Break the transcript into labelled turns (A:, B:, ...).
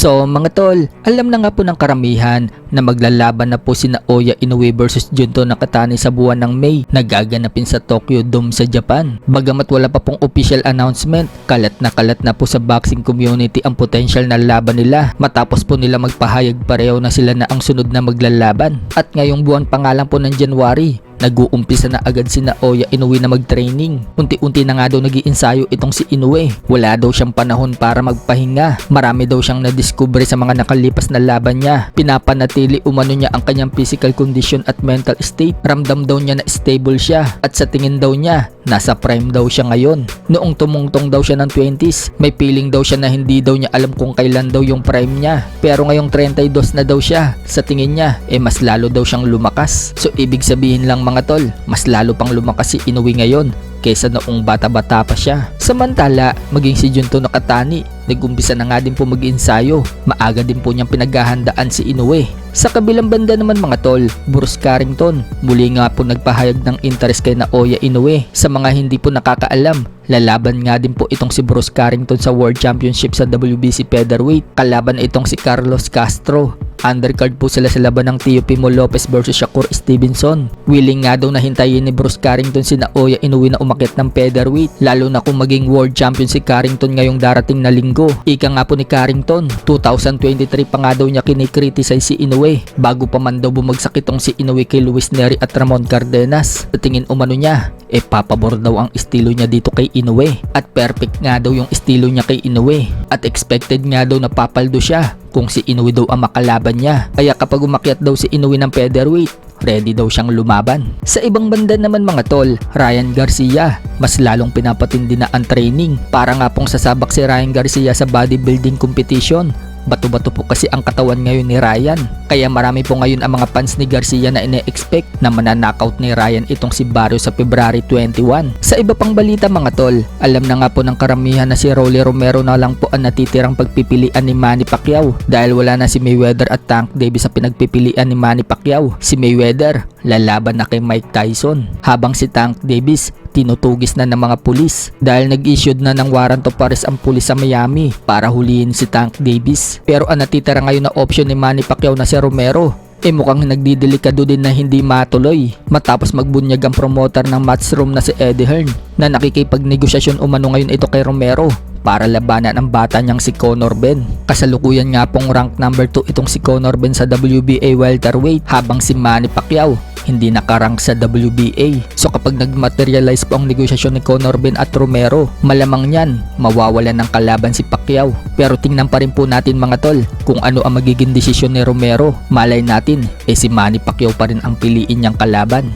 A: So mga tol, alam na nga po ng karamihan na maglalaban na po sina Naoya Inoue versus Junto Nakatani sa buwan ng May na gaganapin sa Tokyo Dome sa Japan. Bagamat wala pa pong official announcement, kalat na po sa boxing community ang potential na laban nila matapos po nila magpahayag pareho na sila na ang sunod na maglalaban. At ngayong buwan pa nga lang po ng January, nag-uumpisa na agad si Naoya Inoue na mag-training. Unti-unti na nga daw nag-iinsayo itong si Inoue. Wala daw siyang panahon para magpahinga. Marami daw siyang nadiskubre sa mga nakalipas na laban niya. Pinapanatili umano niya ang kanyang physical condition at mental state. Ramdam daw niya na stable siya at sa tingin daw niya, nasa prime daw siya ngayon. Noong tumungtong daw siya ng 20s, may feeling daw siya na hindi daw niya alam kung kailan daw yung prime niya. Pero ngayong 32 na daw siya, sa tingin niya, mas lalo daw siyang lumakas. So ibig sabihin lang mga tol, mas lalo pang lumakas si Inoue ngayon kaysa noong bata-bata pa siya. Samantala, maging si Junto Nakatani, nag-umpisa na nga din po mag-ensayo. Maaga din po niyang pinaghahandaan si Inoue. Sa kabilang banda naman mga tol, Bruce Carrington, muli nga po nagpahayag ng interest kay Naoya Inoue. Sa mga hindi po nakakaalam, lalaban nga din po itong si Bruce Carrington sa World Championship sa WBC Featherweight. Kalaban itong si Carlos Castro. Undercard po sila sa laban ng Teofimo Lopez versus Shakur Stevenson. Willing nga daw na hintayin ni Bruce Carrington si Naoya Inoue na umakyat ng featherweight, lalo na kung maging world champion si Carrington ngayong darating na linggo. Ika nga po ni Carrington, 2023 pa nga daw niya kinikriticize si Inoue bago pa man daw bumagsak itong si Inoue kay Luis Nery at Ramon Cardenas. Sa tingin umano niya, papabor daw ang estilo niya dito kay Inoue at perfect nga daw yung estilo niya kay Inoue at expected nga daw na papaldo siya kung si Inoue daw ang makalaban niya. Kaya kapag umakyat daw si Inoue ng featherweight, ready daw siyang lumaban. Sa ibang banda naman mga tol, Ryan Garcia, mas lalong pinapatindi na ang training. Para nga pong sasabak si Ryan Garcia sa bodybuilding competition. Bato-bato po kasi ang katawan ngayon ni Ryan. Kaya marami po ngayon ang mga fans ni Garcia na ine-expect na mananockout ni Ryan itong si Barrio sa February 21. Sa iba pang balita mga tol, alam na nga po ng karamihan na si Rolly Romero na lang po ang natitirang pagpipilian ni Manny Pacquiao dahil wala na si Mayweather at Tank Davis sa pinagpipilian ni Manny Pacquiao. Si Mayweather lalaban na kay Mike Tyson, habang si Tank Davis tinutugis na ng mga pulis dahil nag-issued na ng warrant of arrest ang pulis sa Miami para huliin si Tank Davis. Pero ang natitira ngayon na option ni Manny Pacquiao na si Romero, mukhang nagdidelikado din na hindi matuloy matapos magbunyag ang promoter ng matchroom na si Eddie Hearn na nakikipagnegosasyon umano ngayon ito kay Romero para labanan ang bata niyang si Conor Benn. Kasalukuyan nga pong rank number 2 itong si Conor Benn sa WBA welterweight, habang si Manny Pacquiao hindi nakarank sa WBA. So kapag nagmaterialize po ang negosasyon ni Conor Benn at Romero, malamang niyan mawawalan ng kalaban si Pacquiao. Pero tingnan pa rin po natin mga tol kung ano ang magiging desisyon ni Romero. Malay natin si Manny Pacquiao pa rin ang piliin niyang kalaban.